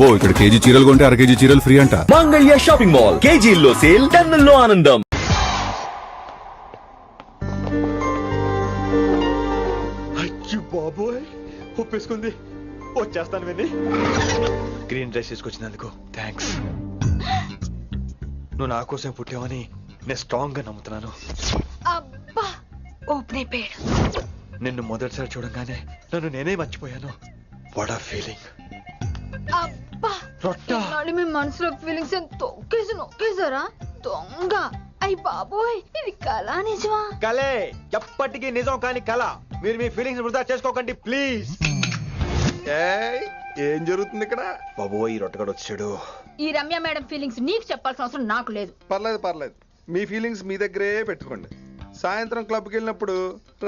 అబ్బో ఇక్కడ కేజీ చీరలు కొంటే అర కేజీ చీరలు ఫ్రీ అంట. మంగళ్య షాపింగ్ మాల్, కేజీల్లో సేల్, టన్నుల్లో ఆనందం. అయ్యో బాబోయ్, ఒప్పేసుకుంది. వచ్చేస్తాను విని. గ్రీన్ డ్రెస్ తీసుకొచ్చినందుకు థ్యాంక్స్. నువ్వు నా కోసం పుట్టావని నేను స్ట్రాంగ్ గా నమ్ముతున్నాను. అబ్బా ఓపెన్ అయిపోయాడు. నిన్ను మొదటిసారి చూడంగానే నన్ను నేనే మర్చిపోయాను. వాట్ ఆ ఫీలింగ్. అబ్బా రొట్టా. ఈనాడు మీ మనసులో ఫీలింగ్స్ తొక్కేసి నొక్కేసారా దొంగ. అయ్యి బాబోయ్, ఇది కళ నిజమా? కలే, ఎప్పటికీ నిజం కాని కళ. మీరు మీ ఫీలింగ్స్ వృధా చేసుకోకండి ప్లీజ్. ఏం జరుగుతుంది ఇక్కడ? బాబోయ్, రొట్టగడు వచ్చాడు. ఈ రమ్య మేడం ఫీలింగ్స్ నీకు చెప్పాల్సిన అవసరం నాకు లేదు. పర్లేదు మీ ఫీలింగ్స్ మీ దగ్గరే పెట్టుకోండి. సాయంత్రం క్లబ్కి వెళ్ళినప్పుడు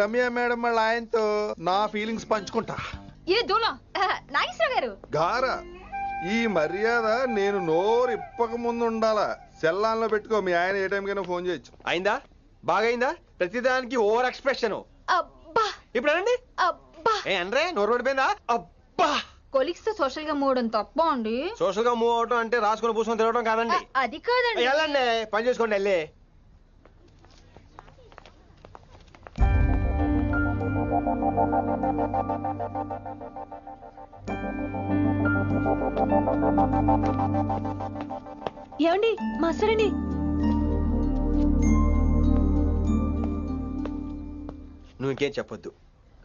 రమ్య మేడం వాళ్ళ ఆయనతో నా ఫీలింగ్స్ పంచుకుంటా. ఏ దూలం నాగేశ్వర గారు గారా, ఈ మర్యాద నేను నోరు ఇప్పక ముందు ఉండాలా. సెల్లాన్లో పెట్టుకో, మీ ఆయన ఏ టైం కైనా ఫోన్ చేయొచ్చు. అయిందా? బాగైందా? ప్రతిదానికి ఓవర్ ఎక్స్ప్రెషన్. అబ్బా ఇప్పుడు అనండి. అబ్బా ఏ అనరే, నోరు పడిపోయిందా? అబ్బా. కొలిక్స్ తో సోషల్ గా మూవడం తప్ప అండి. సోషల్ గా మూవ్ అవటం అంటే రాసుకొని పూసుకొని తిరగడం కాదండి. అది కాదండి. వెళ్ళండి, పని చేసుకోండి వెళ్ళి. ఏమండి మాస్టరండి, నువ్వు ఇంకేం చెప్పొద్దు.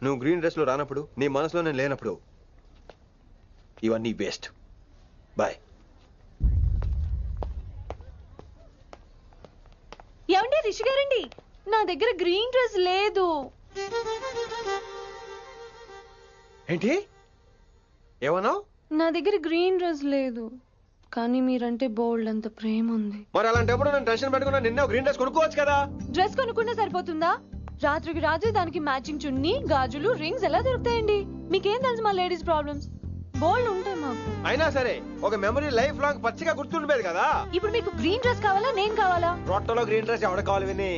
నువ్వు గ్రీన్ డ్రెస్ లో రానప్పుడు, నీ మనసులో నేను లేనప్పుడు ఇవన్నీ వేస్ట్. బాయ్. ఏమండి రిషి గారండి, నా దగ్గర గ్రీన్ డ్రెస్ లేదు. ఏంటి ఏమన్నావు? నా దగ్గర గ్రీన్ డ్రెస్ లేదు, కానీ మీరంటే బోల్డ్ అంత ప్రేమ ఉంది. మరి అలాంటప్పుడు నేను టెన్షన్ పెట్టుకున్నా, నిన్నే గ్రీన్ డ్రెస్ కొనుక్కోవచ్చు కదా. డ్రెస్ కొనుక్కుంటే సరిపోతుందా? రాత్రికి రాత్రి దానికి మ్యాచింగ్ చున్నీ, గాజులు, రింగ్స్ ఎలా దొరుకుతాయండి? మీకేం తెలుసు మా లేడీస్ ప్రాబ్లమ్స్? బోల్డ్ ఉంటాయి మాకు. అయినా సరే ఒక మెమరీ లైఫ్ లాంగ్ పచ్చిగా గుర్తుండిపోయేది కదా. ఇప్పుడు మీకు గ్రీన్ డ్రెస్ కావాలా, నేను కావాలా? రొట్టలో గ్రీన్ డ్రెస్ ఎవడ కావాలి విని?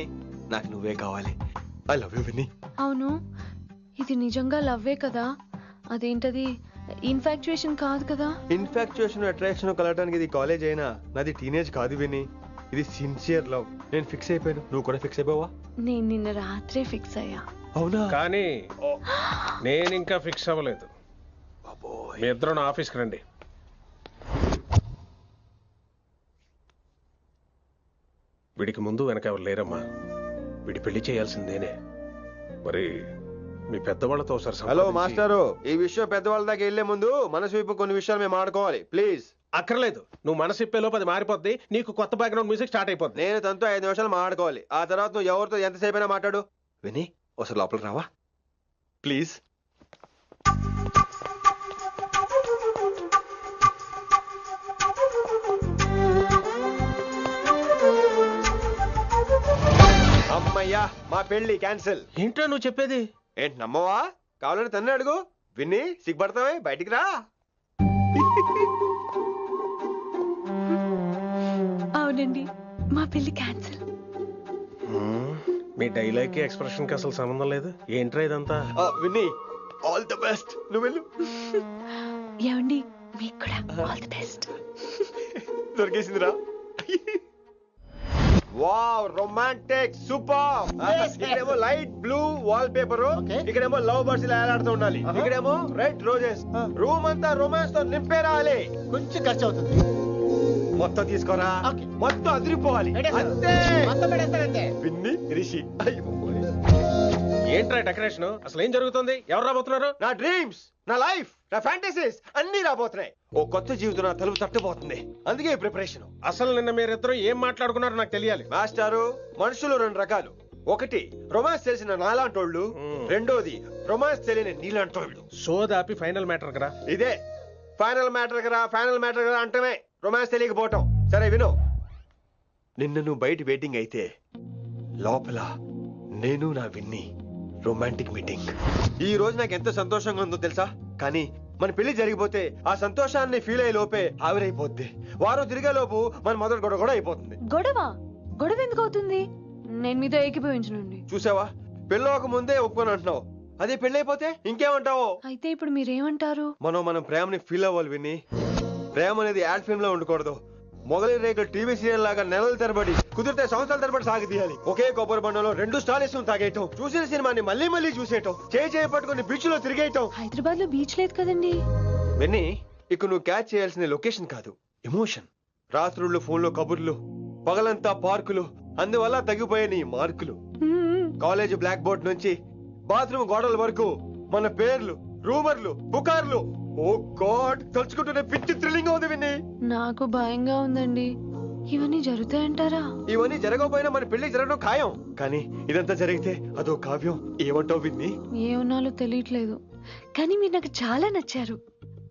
నాకు నువ్వే కావాలి. ఐ లవ్ యూ విని. అవును, ఇది నిజంగా లవ్వే కదా? అదేంటది ఇన్ఫాక్చుయేషన్ కాదు కదా? ఇన్ఫాక్చుయేషన్, అట్రాక్షన్ కలగడానికి ఇది కాలేజ్ అయినా నాది టీనేజ్ కాదు విని. ఇది సిన్సియర్ లవ్. నేను ఫిక్స్ అయిపోయాను, నువ్వు కూడా ఫిక్స్ అయిపోవా? నేను నిన్న రాత్రే ఫిక్స్ అయ్యా. అవునా? కానీ నేను ఇంకా ఫిక్స్ అవ్వలేదు. మీ ఇద్దరు నా ఆఫీస్కి రండి. వీడికి ముందు వెనక ఎవరు లేరమ్మా. వీడి పెళ్లి చేయాల్సిందేనే. మరి మీ పెద్దవాళ్ళతో ఒకసారి హలో సంప్రదించి- మాస్టారు, ఈ విషయం పెద్దవాళ్ళ దాకా వెళ్లే ముందు మనసు వైపు కొన్ని విషయాలు మేము ఆడుకోవాలి ప్లీజ్. అక్కర్లేదు, నువ్వు మనసు ఇప్పేలోపు అది మారిపోద్ది. నీకు కొత్త బ్యాక్గ్రౌండ్ మ్యూజిక్ స్టార్ట్ అయిపోద్ది. నేను తనతో 5 నిమిషాలు మాట్లాడుకోవాలి. ఆ తర్వాత నువ్వు ఎవరితో ఎంతసేపు అయినా మాట్లాడు. విని ఒకసారి లోపలికి రావా ప్లీజ్? అమ్మయ్యా, మా పెళ్లి క్యాన్సిల్. ఏంటో నువ్వు చెప్పేది? ఏంటి నమ్మవా? కావాలని తన్నే అడుగు. విన్ని సిగ్గుపడతావే, బయటికి రా. అవునండి, మా పెళ్లి క్యాన్సిల్. మీ డైలాగ్ కి ఎక్స్ప్రెషన్ కి అసలు సంబంధం లేదు. ఏంట్రా ఇదంతా? విన్ని ఆల్ ది బెస్ట్. నువ్వు వెళ్ళు. ఏమండి, మీకు కూడా ఆల్ ది బెస్ట్. దొరికేసిందిరా. Wow, romantic, super. ఇక్కడేమో లైట్ బ్లూ వాల్ పేపర్, ఇక్కడేమో లవ్ బర్డ్స్ ఇలా ఏలాడుతూ ఉండాలి, ఇక్కడేమో రెడ్ రోజెస్. రూమ్ అంతా రొమాన్స్ తో నింపే రావాలి. కొంచెం ఖర్చు అవుతుంది. మొత్తం తీసుకోరా, మొత్తం అదిరిపోవాలి. అంతే. విన్ని రిషి. ఏంట్రా డెకరేషన్? అసలు ఏం జరుగుతుంది? ఎవరు రాబోతున్నారు? నా డ్రీమ్స్, నా లైఫ్, నా ఫ్యాంటసీస్ అన్ని రాబోతున్నాయి. ఓ కొత్త జీవితం నా తలుపు తట్టబోతుంది. అందుకే ప్రిపరేషన్. అసలు నిన్న మీరిద్దరు ఏం మాట్లాడుకున్నారో నాకు తెలియాలి. మాస్టారు, మనుషులు 2 రకాలు. ఒకటి రొమాన్స్ తెలిసిన నాలాంటోళ్ళు, రెండోది రొమాన్స్ తెలియని నీలాంటోళ్ళు. సో దాపి ఫైనల్ మ్యాటర్ కదా. ఇదే ఫైనల్ మ్యాటర్ కదా. ఫైనల్ మ్యాటర్ కదా అంటమే రొమాన్స్ తెలియకపోవటం. సరే విను, నిన్న నువ్వు బయట వెయిటింగ్ అయితే లోపల నేను నా విన్ని రొమాంటిక్ మీటింగ్. ఈ రోజు నాకు ఎంత సంతోషంగా ఉందో తెలుసా? కానీ మన పెళ్లి జరిగిపోతే ఆ సంతోషాన్ని ఫీల్ అయ్యే లోపే ఆవిరైపోద్ది. వారం తిరిగే లోపు మన మొదటి గొడవ కూడా అయిపోతుంది. గొడవ ఎందుకు అవుతుంది? నేను మీతో ఏకీభవించనండి. చూసావా, పెళ్ళవక ముందే ఒప్పుకొని అంటున్నావు. అదే పెళ్ళైపోతే ఇంకేమంటావు? అయితే ఇప్పుడు మీరేమంటారు? మనం ప్రేమని ఫీల్ అవ్వాలి విని. ప్రేమ అనేది యాడ్ ఫిల్మ్ లో ఉండకూడదు. మొగలి రేకులు టీవీ సీరియల్ లాగా నెలల తరబడి, కుదిరితే సంవత్సరాల తరబడి సాగదీయాలి. ఒకే కొబ్బరి బండలో 2 స్టాలిస్ తాగేయటం, చూసిన సినిమాని మళ్ళీ మళ్ళీ చూసేయటం, చేయి పట్టుకుని బీచ్ లో తిరిగేయటం. హైదరాబాద్ లో బీచ్ లేదు కదండి. వెన్నీ, ఇక నువ్వు క్యాచ్ చేయాల్సిన లొకేషన్ కాదు, ఎమోషన్. రాత్రుళ్ళు ఫోన్లో కబుర్లు, పగలంతా పార్కులు, అందువల్ల తగ్గిపోయే నీ మార్కులు. కాలేజ్ బ్లాక్ బోర్డ్ నుంచి బాత్రూమ్ గోడల వరకు మన పేర్లు, రూమర్లు, పుకార్లు. ఓ గాడ్, తలుచుకుంటూనే పిచ్చి థ్రిల్లింగ్ ఉంది విన్ని. నాకు భయంగా ఉందండి. ఇవన్నీ జరుగుతాయంటారా? ఇవన్నీ జరగకపోయినా మన పెళ్లి జరగడం ఖాయం. కానీ ఇదంతా జరిగితే అదో కావ్యం. ఏమంటావు విన్ని? ఏమన్నాలో తెలియట్లేదు, కానీ మీరు నాకు చాలా నచ్చారు.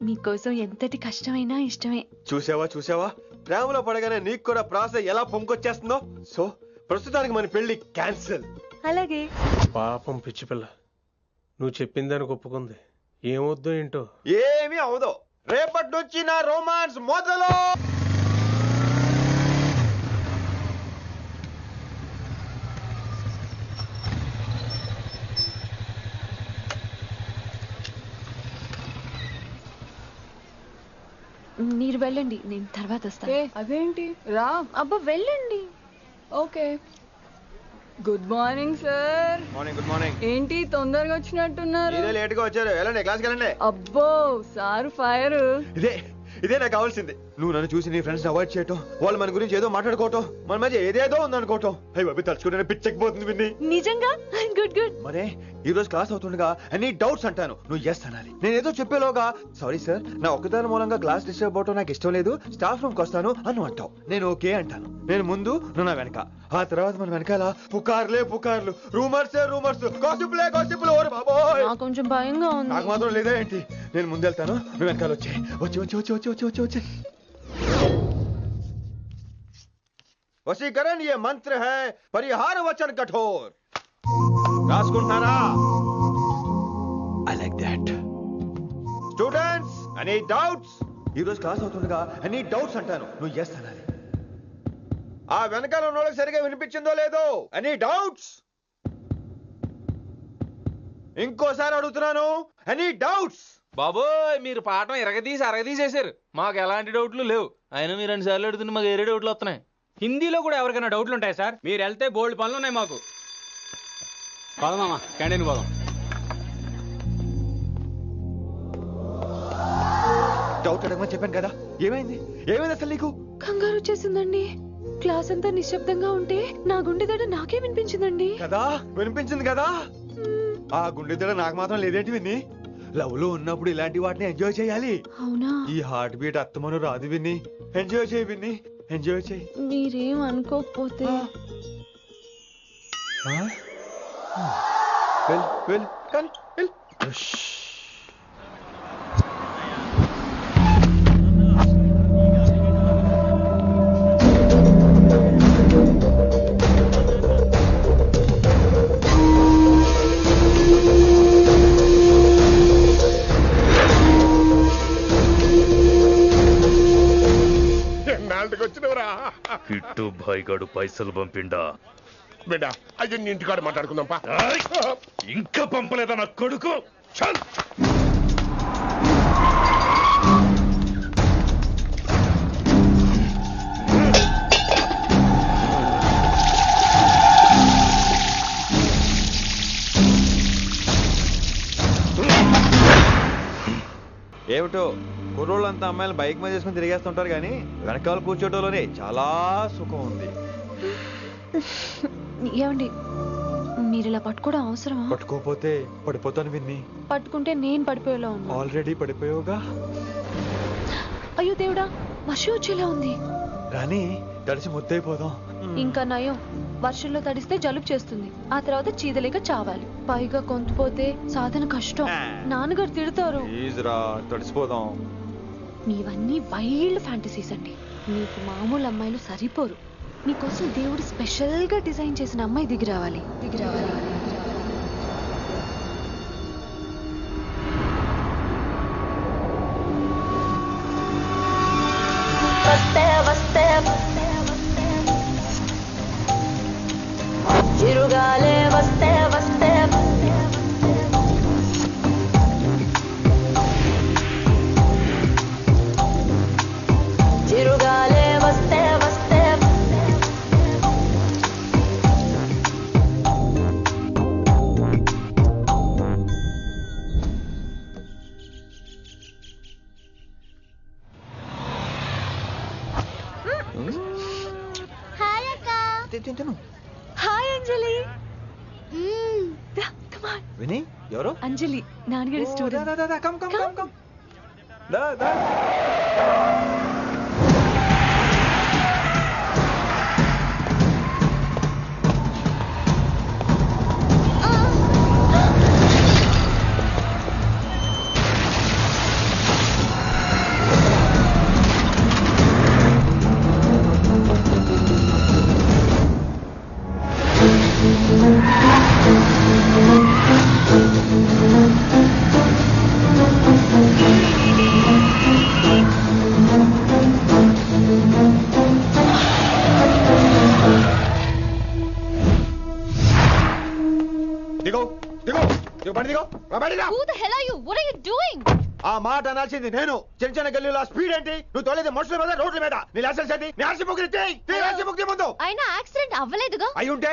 మీకోసం ఎంతటి కష్టమైనా ఇష్టమే. చూసావా, ప్రేమలో పడగానే నీకు కూడా ప్రాస ఎలా పొంకొచ్చేస్తుందో. సో ప్రస్తుతానికి మన పెళ్లి క్యాన్సిల్. అలాగే. పాపం పిచ్చి పిల్ల, నువ్వు చెప్పిందానికి ఒప్పుకుంది. ఏమొద్దో ఏంటో. ఏమీ అవదో. రేపటి నుంచి నా రొమాన్స్ మొదలు. మీరు వెళ్ళండి, నేను తర్వాత వస్తాను. అదేంటి రా. అబ్బా వెళ్ళండి. Okay. Good morning sir. Morning. Good morning. ఏంటి తొందరగా వచ్చినట్టున్నారు? ఇదే లేట్ గా వచ్చారు. వెళ్ళండి, క్లాస్కి వెళ్ళండి. అబ్బో సార్ ఫైర్. ఇదే నాకు కావాల్సింది. నువ్వు నన్ను చూసి నీ ఫ్రెండ్స్ అవాయిడ్ చేయటం, వాళ్ళు మన గురించి ఏదో మాట్లాడుకోవటం, మన మధ్య ఏదేదో ఉందనుకోవటం. అయ్యి బాబు, తలుచుకుంటే పిచ్చెక్కిపోతుంది విన్ని. నిజంగా? Good good. మరే ఈ రోజు క్లాస్ అవుతుండగా అన్ని డౌట్స్ అంటాను, నువ్వు ఎస్ అనాలి. నేను ఏదో చెప్పేలోగా సారీ సార్, నా ఒక్కదాని మూలంగా క్లాస్ డిస్టర్బ్ అవటం నాకు ఇష్టం లేదు, స్టాఫ్ రూమ్ కి వస్తాను అని అంటావు. నేను ఓకే అంటాను. నేను ముందు, నువ్వు నా వెనక. ఆ తర్వాత మన వెనకాల పుకార్లు, రూమర్సే రూమర్స్, గాసిప్లే గాసిప్లు. ఓరే బాబోయ్, నాకు కొంచెం భయంగా ఉంది. నాకు మాత్రం లేదా ఏంటి? నేను ముందు వెళ్తాను, నువ్వు వెనకాల వచ్చే. వశీకరణ ये मंत्र है, परिहार वचन कठोर. రాసుకుంటున్నారా? I like that. Students, any doubts? ఈ రోజు క్లాస్ అవుతుండగా ఎనీ డౌట్స్ అంటాను, నువ్వు ఎస్ అనాలి. ఆ వెనకాల ఉన్న వాళ్ళకి సరిగా వినిపించిందో లేదో? Any doubts? ఇంకోసారి అడుగుతున్నాను, ఎనీ డౌట్స్? బాబోయ్, మీరు పాఠం అరగదీసేశారు. మాకు ఎలాంటి డౌట్లు లేవు. అయినా మీరు 2 సార్లు అడుగుతుంటే మాకు ఏరే డౌట్లు వస్తున్నాయి. హిందీలో కూడా ఎవరికైనా డౌట్లు ఉంటాయి సార్? మీరు వెళ్తే బోల్డ్ పనులు ఉన్నాయి మాకు. పోదామా, క్యాంటీన్ పోదాం. డౌట్ అడగమని చెప్పాను కదా, ఏమైంది అసలు నీకు? కంగారు వచ్చేసిందండి. క్లాస్ అంతా నిశ్శబ్దంగా ఉంటే నా గుండె దడ నాకే వినిపించిందండి. కదా, వినిపించింది కదా. ఆ గుండె దడ నాకు మాత్రం లేదేంటి విన్ని? లవ్ లో ఉన్నప్పుడు ఇలాంటి వాటిని ఎంజాయ్ చేయాలి. అవునా? ఈ హార్ట్ బీట్ అత్తమను రాదు విన్ని. ఎంజాయ్ చేయి విన్ని, ఎంజాయ్ చేయి. మీరేం అనుకోకపోతే వెల్. కిట్టు భాయ్గాడు పైసలు పంపిండా? బిడ్డ అయ్యో ఇంటికాడ మాట్లాడుకుందాంపా. ఇంకా పంపలేదా నా కొడుకు? చల్. ఏమిటో కుర్రోళ్ళంతా అమ్మాయిలు బైక్ మీద చేసుకుని తిరిగేస్తుంటారు, కానీ వెనకాల కూర్చోటంలోనే చాలా సుఖం ఉంది. ఏమండి, మీరు ఇలా పట్టుకోవడం అవసరమా? పట్టుకోపోతే పడిపోతాను విన్ని. పట్టుకుంటే నేను పడిపోయేలా ఉన్నా. ఆల్రెడీ పడిపోయావుగా. అయ్యో దేవుడా, వర్షం వచ్చేలా ఉంది. రాని తడిసి ముద్దైపోదాం. ఇంకా నయం, వర్షంలో తడిస్తే జలుబు చేస్తుంది, ఆ తర్వాత చీదలేక చావాలి. పైగా కొంతపోతే సాధన కష్టం, నాన్నగారు తిడతారు. ప్లీజ్ రా, తడిసిపోదాం. మీవన్నీ వైల్డ్ ఫ్యాంటసీస్ అండి. మీకు మామూలు అమ్మాయిలు సరిపోరు. మీకోసం దేవుడు స్పెషల్ గా డిజైన్ చేసిన అమ్మాయి దిగి రావాలి. చిరుగాలే వస్తే హాయ్ అక్క. తిను హాయ్ అంజలి. విని ఎవరు అంజలి నాన్నగారి student. Come come come come దా దా Who the hell are you? What are you doing? ఆ మాట అనాల్సింది నేను. చిన్న చిన్న గల్లీలో స్పీడ్ ఏంటి? నువ్వు తోలేది మనుషుల మీద, రోడ్ల మీద. నీ లైసెన్స్ ఏంటి? నీ ఆర్సీ బుక్ ఇచ్చేయ్ ముందు. అయినా యాక్సిడెంట్ అవ్వలేదుగా. అయ్యుంటే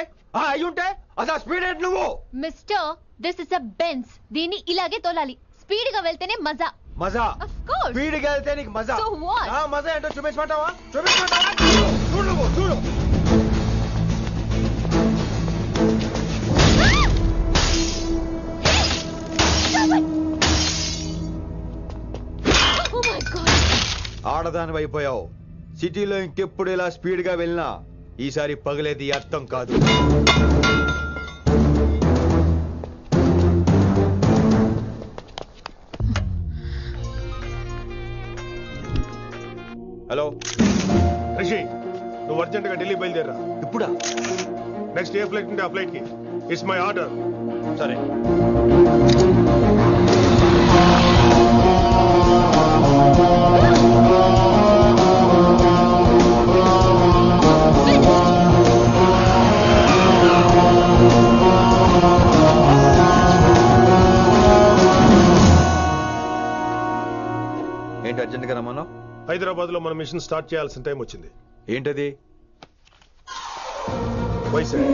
అసలు స్పీడ్ ఏంటి నువ్వు? Mister, this is a Benz. దీన్ని ఇలాగే తోలాలి. స్పీడ్ గా వెళ్తేనే మజా. మజా? Of course. స్పీడ్ గా వెళ్తే నీకు మజా. So what? ఆ మజా ఏంటో చూపించమంటావా? చూడు నువ్వు చూడు. Oh my God. ఆడదాని అయిపోయావు. సిటీలో ఇంకెప్పుడు ఇలా స్పీడ్ గా వెళ్ళినా ఈసారి పగిలేది అర్థం కాదు. హలో రిషి, నువ్వు అర్జెంట్ గా ఢిల్లీ బయలుదేరా. ఇప్పుడా? నెక్స్ట్ ఏ ఫ్లైట్ ఉంటే ఆ ఫ్లైట్ కి. It's my order. సరే. ఏంటి అర్జెంట్ గా రమ్మన్నావు? హైదరాబాద్ లో మన మిషన్ స్టార్ట్ చేయాల్సిన టైం వచ్చింది. ఏంటది? వైజాగ్.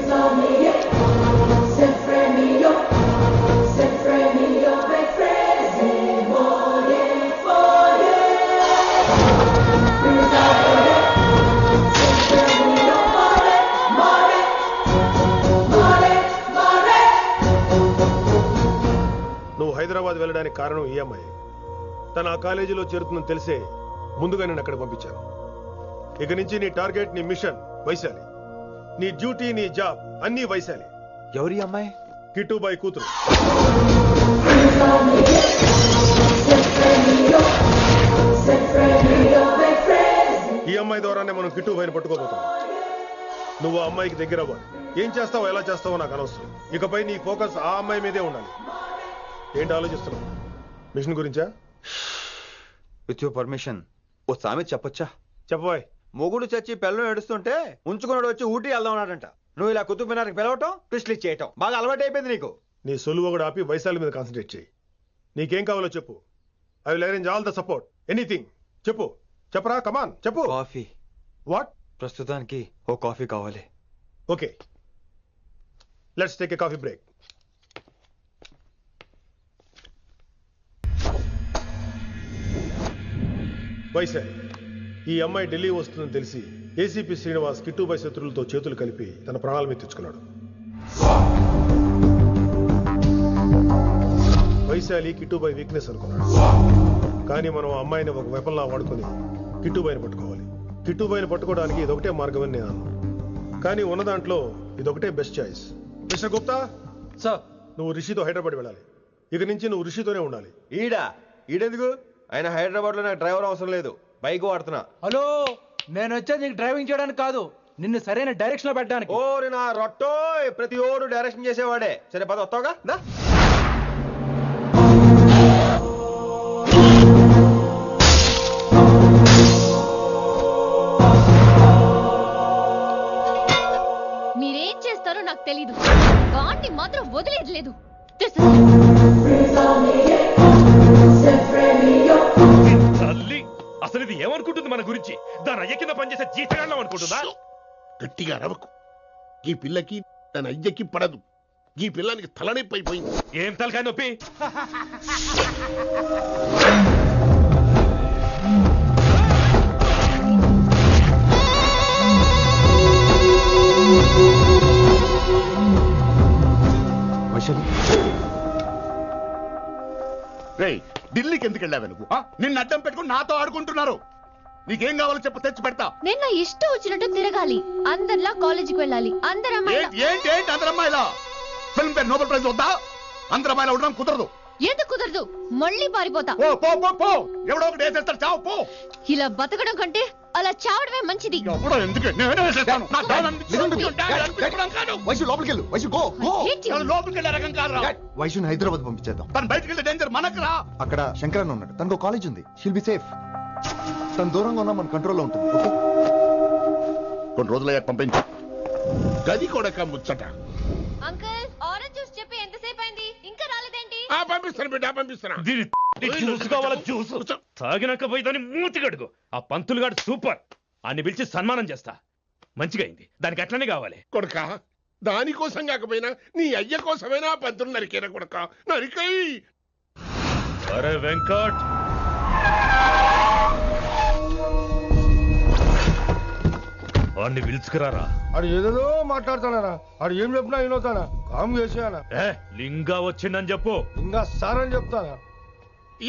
నువ్వు హైదరాబాద్ వెళ్ళడానికి కారణం ఈ అమ్మాయి. తను ఆ కాలేజీలో చేరుతుందని తెలిసే ముందుగా నేను అక్కడ పంపించాను. ఇక నుంచి నీ టార్గెట్, నీ మిషన్ వైశాలి. నీ డ్యూటీ, నీ జాబ్ అన్నీ వైశాలి. ఎవరి అమ్మాయి? కిట్టుబాయి కూతురు. ఈ అమ్మాయి ద్వారానే మనం కిట్టుబాయిని పట్టుకోబోతున్నాం. నువ్వు ఆ అమ్మాయికి దగ్గర అవ్వాలి. ఏం చేస్తావో ఎలా చేస్తావో నాకు అనవసరం. ఇకపై నీ ఫోకస్ ఆ అమ్మాయి మీదే ఉండాలి. ఏంటి ఆలోచిస్తున్నావు? మిషన్ గురించా? విత్ యువర్ పర్మిషన్ ఓ సామెత చెప్పొచ్చా? చెప్పబాయ్. మొగుడు చచ్చి పిల్లలు ఏడుస్తుంటే ఉంచుకున్నాడు వచ్చి ఊటీ వెళ్దామన్నాడంట. నువ్వు ఇలా కుతుబ్ మినార్కి పిలవటం, ట్విస్ట్లు చేయటం బాగా అలవాటు అయిపోయింది నీకు. నీ సొలువ కూడా ఆపి వైశాలి మీద కాన్సన్ట్రేట్ చేయి. నీకేం కావాలో చెప్పు. I will arrange all the support. Anything చెప్పు. చెప్పరా, కమాన్ చెప్పు. కాఫీ. వాట్? ప్రస్తుతానికి ఓ కాఫీ కావాలి. Okay, let's take a coffee break. Vaishali, ఈ అమ్మాయి ఢిల్లీ వస్తుందని తెలిసి ఏసీపీ శ్రీనివాస్ కిట్టుబాయి శత్రులతో చేతులు కలిపి తన ప్రాణాల మీద తెచ్చుకున్నాడు. వైశాలి కిట్టుబాయి వీక్నెస్ అనుకున్నాడు. కానీ మనం ఆ అమ్మాయిని ఒక వెపన్లా వాడుకొని కిట్టుబాయిని పట్టుకోవాలి. కిట్టుబాయిని పట్టుకోవడానికి ఇదొకటే మార్గమని నేను అన్నాను. కానీ ఉన్న దాంట్లో ఇదొకటే best choice. Mister Gupta sir, నువ్వు రిషితో హైదరాబాద్ వెళ్ళాలి. ఇక నుంచి నువ్వు రిషితోనే ఉండాలి. ఈడెందుకు? ఆయన హైదరాబాద్ లో నాకు డ్రైవర్ అవసరం లేదు, బైక్ వాడుతున్నా. హలో, నేను వచ్చేది నీకు డ్రైవింగ్ చేయడానికి కాదు, నిన్ను సరైన డైరెక్షన్ లో పెట్టడానికి. ఓరి నా రొట్టో, ప్రతి ఓడు డైరెక్షన్ చేసేవాడే. సరే పద, వస్తావుగా? దా. మీరేం చేస్తారో నాకు తెలీదు. వాడిని మాత్రం వదిలేదు లేదు. తల్లి, అసలు ఇది ఏమనుకుంటుంది మన గురించి? దాని అయ్య కింద పనిచేసే జీతగాళ్ళం అనుకుంటుందా? గట్టిగా రవకు. ఈ పిల్లకి తన అయ్యకి పడదు. ఈ పిల్లానికి తలనొప్పి అయిపోయింది. ఏం తలకాయ నొప్పి? వెళ్ళావే నువ్వు నిన్ను అడ్డం పెట్టుకుని నాతో ఆడుకుంటున్నారు. నీకేం కావాలో చెప్పు, తెచ్చి పెడతా. నేను నా ఇష్టం వచ్చినట్టు తిరగాలి, అందరిలా కాలేజీకి వెళ్ళాలి, అందరు ఏంటి అందరు అమ్మాయిలా? ఫిల్మ్ పేరు నోబెల్ ప్రైజ్ వద్దా? అందరు అమ్మాయిలా ఉండడం కుదరదు. ఎందుకు కుదరదు? మళ్ళీ పారిపోతా. పో ఎవడో ఒకటి వేసేస్తాడు, చావు పో. ఇలా బతకడం కంటే అలా చావడమే మంచిది. ఎవడో ఎందుకు నేనే వేసేస్తాను. నా డాన్ వైశు లోపలికి వెళ్ళు. వైశు గో లోపలికి వెళ్ళే రకం కాదు. వైశుని హైదరాబాద్ పంపించేద్దాం. తను బయటికి వెళ్తే డేంజర్ మనకు రా. అక్కడ శంకరన్న ఉన్నాడు, తనకు కాలేజ్ ఉంది, షీల్ బి సేఫ్. తను దూరంగా ఉన్నా మన కంట్రోల్లో ఉంటుంది. కొన్ని రోజులయ్యాక పంపించు. గది కూడా ముచ్చట. అంకుల్ ఆరెంజ్ జ్యూస్ చెప్పి ఎంతసేపు అయింది, ఇంకా రాలేదేంటి? పంపిస్తాను బిడ్డ, పంపిస్తాను. జ్యూస్ కావాలా? జ్యూస్ తాగినాక పోయి దాన్ని మూతి కడుగు. ఆ పంతులు గాడు సూపర్, అన్ని పిలిచి సన్మానం చేస్తా. మంచిగా అయింది, దానికి అట్లనే కావాలి. కొడుక దానికోసం కాకపోయినా నీ అయ్య కోసమైనా పంతులు నరికేనా కొడుక, నరికై. అరే వెంకట్, వాడిని పిలుచుకురారా. ఆడు ఏదేదో మాట్లాడతానా, ఆడు ఏం చెప్పినా వినవుతానా, కామ్ చేసేయానా. లింగా వచ్చిందని చెప్పు. ఇంకా సార్ అని చెప్తానా.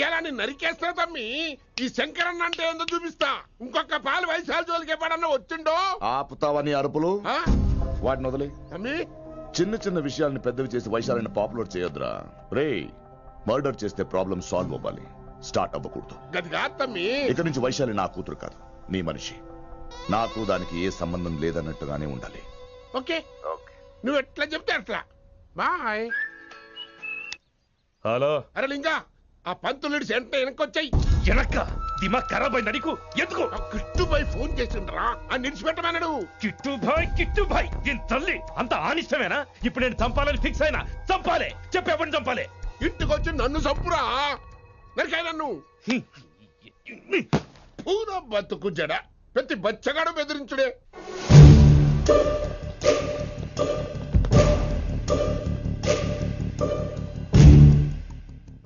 ఇలా నేను నరికేస్తా తమ్మి. ఈ శంకరన్న అంటే ఏందో చూపిస్తా. ఇంకొక పాలు వయసాల జోలికి ఎప్పుడన్నా వచ్చిండో ఆపుతావని అరుపులు వాటిని వదిలే. తమ్మి చిన్న చిన్న విషయాల్ని పెద్దవి చేసి వైశాలని పాపులర్ చేయొద్దురా రే. మర్డర్ చేస్తే ప్రాబ్లం సాల్వ్ అవ్వాలి, స్టార్ట్ అవ్వకూడదు. గది కాదు తమ్మి. ఇక నుంచి వైశాలి నా కూతురు కాదు, నీ మనిషి. నాకు దానికి ఏ సంబంధం లేదన్నట్టుగానే ఉండాలి. ఓకే నువ్వు ఎట్లా చెప్తే అట్లా. బాయ్. హలో. అరే లింగా, ఆ పంతులుడి సెంటర్ వెనకొచ్చాయి. వెనక్క దిమాగ్ ఖరాబ్ అయింది నీకు. ఎందుకు? కిట్టుబాయ్ ఫోన్ చేసిండ్రా, అని నిడిచిపెట్టమన్నాడు. కిట్టుబాయ్ దీని తల్లి అంత ఆనిష్టమేనా? ఇప్పుడు నేను చంపాలని ఫిక్స్ అయినా. చంపాలే, చెప్పేపని చంపాలే. ఇంటికొచ్చి నన్ను చంపురా, నరికాయ నన్ను. పూరా బతుకు జడ, ప్రతి బచ్చగాడు బెదిరించుడే.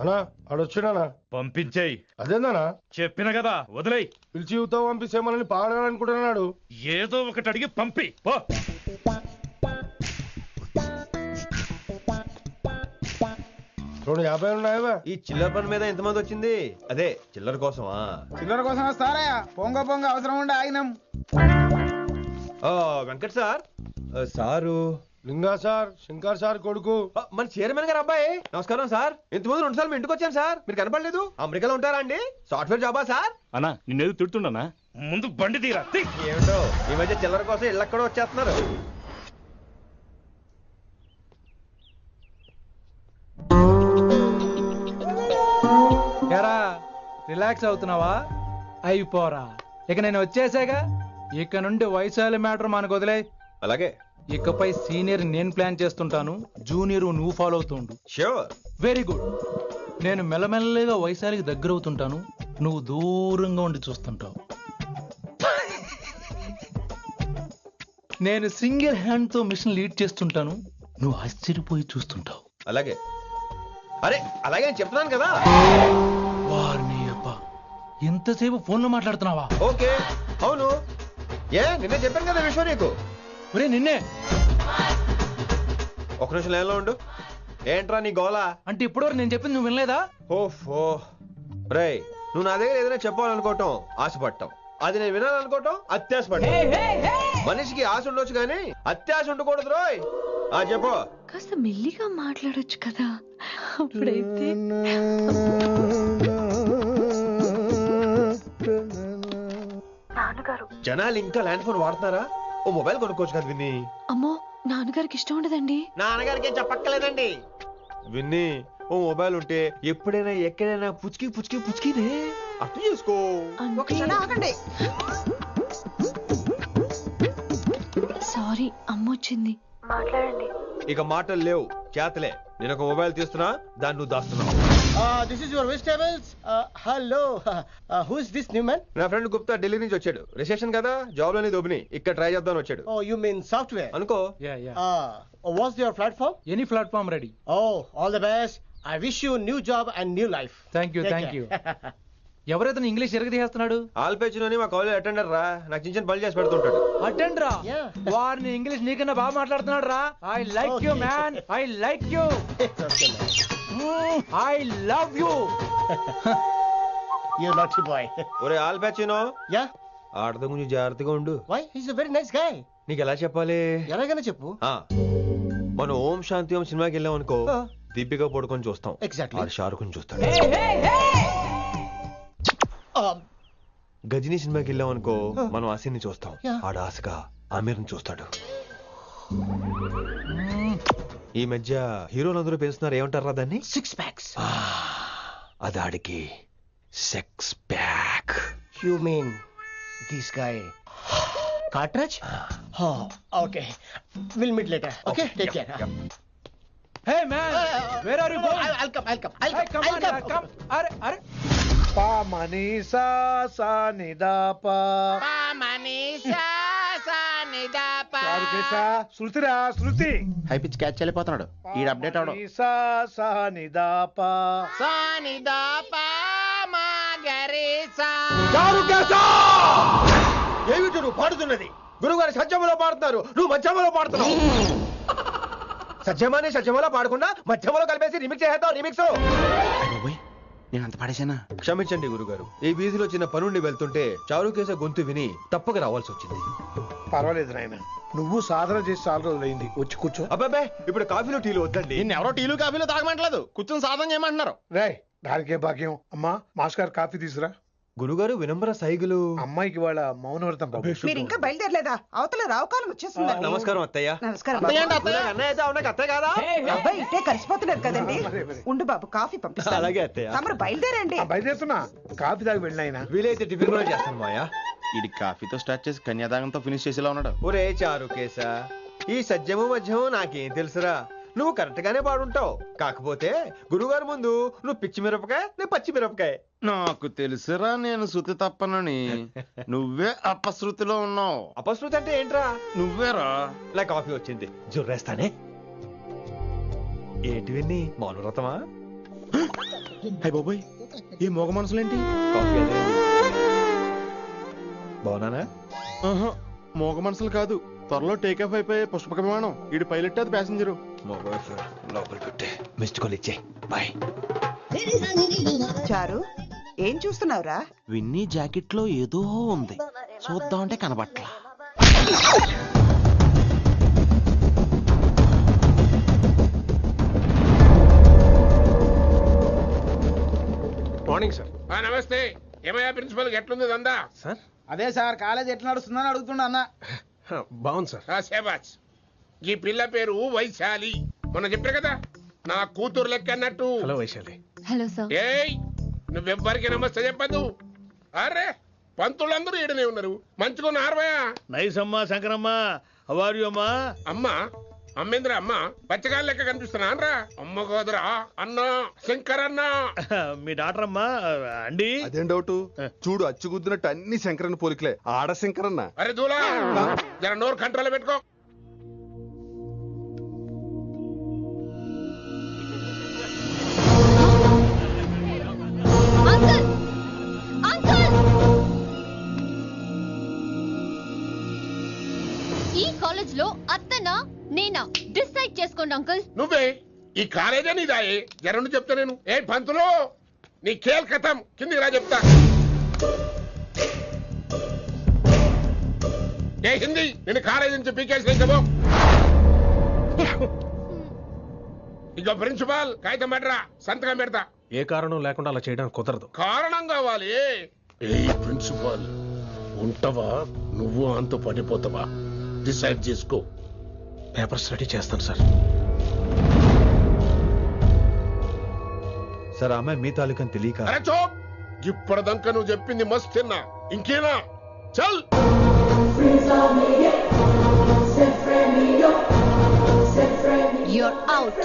అన్నా ఆడొచ్చినా పంపించేయి. అదేందనా చెప్పిన కదా, వదిలేయి. పిలిచి యువత పంపిస్తే మనల్ని పాడాలనుకుంటున్నాడు. ఏదో ఒకటి అడిగి పంపి పో. 250 ఉన్నాయా? ఈ చిల్లర పని మీద ఎంతమంది వచ్చింది? అదే చిల్లర కోసమా? చిల్లర కోసం వస్తారా? పొంగ అవసరం ఉండే ఆగినాం. వెంకట్ సార్. సారు లింగా సార్, శంకర్ సార్ కొడుకు, మన చైర్మన్ గారు అబ్బాయి. నమస్కారం సార్. ఇంతకుముందు 2 సార్లు మీ ఇంటికి వచ్చాను సార్, మీరు కనపడలేదు. అమెరికాలో ఉంటారా అండి? సాఫ్ట్వేర్ జాబా సార్? అన్నా నిన్నేది తిడుతున్నా. ముందు బండి తీరా. ఏమిటో ఈ మధ్య చిల్లర కోసం ఇళ్ళక్కడ వచ్చేస్తున్నారు. రిలాక్స్ అవుతున్నావా? అయిపోరా, ఇక నేను వచ్చేసాగా. ఇక నుండి వైశాలి మ్యాటర్ మనకు వదిలే. అలాగే. ఇకపై సీనియర్ నేను ప్లాన్ చేస్తుంటాను, జూనియర్ నువ్వు ఫాలో అవుతుండు. ష్యూర్. Very good. నేను మెల్లమెల్లగా వైశాలికి దగ్గర అవుతుంటాను, నువ్వు దూరంగా ఉండి చూస్తుంటావు. నేను సింగిల్ హ్యాండ్ తో మిషన్ లీడ్ చేస్తుంటాను, నువ్వు ఆశ్చర్యపోయి చూస్తుంటావు. అలాగే. అరే అలాగే అని చెప్తున్నాను కదా. వారిని అబ్బా, ఎంతసేపు ఫోన్ లో మాట్లాడుతున్నావా? ఓకే అవును. నిన్నే చెప్పాను కదా విషయం నీకు. ఒరే నిన్నే. ఒక నిమిషం లైన్లో ఉండు. ఏంట్రా నీ గోలా? అంటే ఇప్పటివరకు నేను చెప్పింది నువ్వు వినలేదా? ఓఫో రేయ్, నువ్వు నా దగ్గర ఏదైనా చెప్పాలనుకోవటం ఆశపడటం, అది నేను వినాలనుకోవటం అత్యాశపడటం. మనిషికి ఆశ ఉండొచ్చు కానీ అత్యాశ ఉండకూడదు రోయ్. చెప్పు. కాస్త మెల్లిగా మాట్లాడొచ్చు కదా, అప్పుడైతే. జనాలు ఇంకా ల్యాండ్ ఫోన్ వాడుతున్నారా? ఓ మొబైల్ కొనుక్కోవచ్చు కదా విన్ని. అమ్మో, నాన్నగారికి ఇష్టం ఉండదండి. నాన్నగారికి ఏం చెప్పక్కర్లేదండి. విన్ని, ఓ మొబైల్ ఉంటే ఎప్పుడైనా ఎక్కడైనా పుచ్చుకినే అర్థం చేసుకో. సారీ, అమ్మ వచ్చింది. మాట్లాడండి. ఇక మాటలు లేవు, చేతలే. నేను ఒక మొబైల్ తీస్తున్నా, దాన్ని నువ్వు దాస్తున్నావు. This is your vegetables. Hello. Who is this new man? నా ఫ్రెండ్ గుప్తా ఢిల్లీ నుంచి వచ్చాడు. రిసెప్షన్ కదా, జాబ్ లోని దొబ్బిని ఇక్కడ ట్రై చేద్దామని వచ్చాడు. Oh, you mean software? అనుకో. What's your platform? Any platform ready. Oh, all the best. I wish you new job and new life. Thank you. ఎవరైతే ఇంగ్లీష్ ఎరగదీస్తున్నాడు? ఆల్పేచినోని మా కాలేజ్ అటెండర్ రా, నాకు చిన్న పనులు చేసి పెడుతుంటాడు. అటెండరా? వారిని ఇంగ్లీష్ నీకన్నా బాగా మాట్లాడుతున్నాడు రా. I like you man, I like you, I love you. You naughty boy. ఒరే ఆల్ ప్యాచినో Yeah? ఆడతో కొంచెం జాగ్రత్తగా ఉండు. Why? He's a very nice guy. నీకు ఎలా చెప్పాలి? ఎలాగైనా చెప్పు. మనం ఓం శాంతి ఓం సినిమాకి వెళ్ళాం అనుకో, దీపిక పడుకొని చూస్తాం. Exactly. ఆడు షారుఖ్ చూస్తాడు. గజనీ సినిమాకి వెళ్ళాం అనుకో, మనం ఆసిని చూస్తాం. ఆడు ఆశగా ఆమీర్ని చూస్తాడు. ఈ మధ్య హీరోలందరూ పెంచుతున్నారు, ఏమంటారా దాన్ని? 6 packs. అది ఆడికి sex pack. You mean this guy? Cartridge? Oh, okay. We'll meet later. Okay? Take care. Hey man, where are you going? I'll come. Hey, come on, come. Are. Pa manisa sa ni da pa. Pa manisa sa ni da pa. చారుకేశా, Shruti. High pitch catch వెళ్ళిపోతున్నాడు. ఈ update అవడం. మనీసా సా ని దా పా. సా ని దా పా మా గరేసా. చారుకేశా! ఏమిటి నువ్వు పాడుతున్నది? గురువుగారు సత్యములో పాడుతున్నారు, నువ్వు మధ్యమలో పాడుతున్నావు. సత్యమాని సత్యములో పాడకుండా మధ్యమలో కలిపేసి రిమిక్స్ చేద్దాం. రిమిక్స్ నేను అంత పాడేశానా? క్షమించండి గురుగారు, ఈ వీధిలో చిన్న పనుండి వెళ్తుంటే చారుకేశ గొంతు విని తప్పక రావాల్సి వచ్చింది. పర్వాలేదు నాయన, నువ్వు సాధన చేసి చాలా రోజులైంది, వచ్చి కూర్చో. అబ్బాబే, ఇప్పుడు కాఫీలో టీలు వద్దండి. ఎవరో టీలు కాఫీలు తాగమంటలేదు, కూర్చొని సాధన చేయమంటున్నారు. రేయ్, దానికే భాగ్యం. అమ్మా, మాస్టర్ గారు కాఫీ తీసురా. గురుగారు వినమ్ర సైగులు. అమ్మాయికి వాళ్ళ మౌనవ్రతం బాబు. మీరు ఇంకా బయలుదేరలేదా? అవతల రావుకాలం వచ్చేస్తుంది. నమస్కారం అత్తయ్య. నమస్కారం. అత్తయ్య కాదా? అబ్బాయి ఇట్టే కలిసిపోతున్నారు కదండి. ఉండు బాబు, కాఫీ పంపిస్తాను. అలాగే అత్తయ్య. తమరు బయలుదేరండి. బయలుదేరుతున్నా, కాఫీ తాగి వెళ్ళినాయన. వీలైతే టిఫిన్ కూడా చేస్తాను మాయా. ఇది కాఫీతో స్టార్ట్ చేసి కన్యాదానంతో ఫినిష్ చేసేలా ఉన్నాడు. ఒరే చారుకేశ, ఈ సత్యము మధ్యము నాకేం తెలుసురా? నువ్వు కరెక్ట్ గానే పాడుంటావు. కాకపోతే గురుగారు ముందు నువ్వు పిచ్చి మిరపకాయ, నేను పచ్చి మిరపకాయ. నాకు తెలుసురా నేను శృతి తప్పనని. నువ్వే అపశృతిలో ఉన్నావు. అపశృతి అంటే ఏంట్రా? నువ్వేరా. ఇలా కాఫీ వచ్చింది, జుర్రేస్తానే. ఏంటి విన్ని, మౌనవ్రతమా? హై బాబోయ్, ఈ మోగ మనసులేంటి? కాఫీ అదే. బాగున్నానా? మోగ మనసులు కాదు, త్వరలో టేక్ ఆఫ్ అయిపోయే పుష్పక విమానం. ఈడు పైలట్, అది ప్యాసింజరు. లోపల పెట్టే మిస్డ్ కాల్ ఇచ్చే. బాయ్. చారు, ఏం చూస్తున్నావురా? విన్నీ జాకెట్ లో ఏదో ఉంది, చూద్దామంటే కనబట్లా. Morning sir. నమస్తే. ఏమయ్యా ప్రిన్సిపల్, ఎట్లుంది దందా? సార్ అదే సార్, కాలేజ్ ఎట్లా నడుస్తుందని అడుగుతున్నా అన్న. బాగుంది సార్. శేబాజ్. ఈ పిల్ల పేరు వైశాలి. మొన్న చెప్పారు కదా, నా కూతురు లెక్క అన్నట్టు. హలో వైశాలి. Hello sir. ఏయ్, నువ్వెవ్వరికి నమస్తే చెప్పద్దు. అరే, పంతులందరూ ఈడనే ఉన్నారు. మంచుకున్న ఆర్వయా. నైస్ అమ్మా శంకరమ్మ. హౌ అమ్మా? అమ్మా అమ్మేంద్ర అమ్మ పచ్చగాళ్ళ లెక్క కనిపిస్తున్నా రా? అమ్మ కాదురా, అన్న శంకర్ అన్న. మీ డాక్టర్ అమ్మా అండి. అదేం డౌట్? చూడు, అచ్చుగుద్దినట్టు అన్ని శంకరన్న పోలికలే. ఆడ శంకరన్న. అరే దూలా, జర నోరు కంట్రోల్ పెట్టుకో. ఈ కాలేజ్ లో అత్తనా నేనా డిసైడ్ చేసుకోండి అంకుల్. నువ్వే ఈ కాలేజే నీదాయే. జరండు చెప్తా నేను. ఏ పంతులు, నీ ఖేల్ కథం. కిందికి రా చెప్తా. ఏ హిందీ, నేను కాలేజీ నుంచి పీకేసి. ఇక ప్రిన్సిపాల్ కాగితం పెట్టరా, సంతకం పెడతా. ఏ కారణం లేకుండా అలా చేయడానికి కుదరదు. కారణం కావాలి. ఏ ప్రిన్సిపాల్, ఉంటావా నువ్వు అంత పడిపోతావా? డిసైడ్ చేసుకో. పేపర్స్ రెడీ చేస్తాను సార్. సార్, అమ్మాయి మీ తాలూకని తెలియక. అరే చోప్, ఇప్పటిదాకా నువ్వు చెప్పింది మస్త్ తిన్నా. ఇంకేనా? చల్. You're out.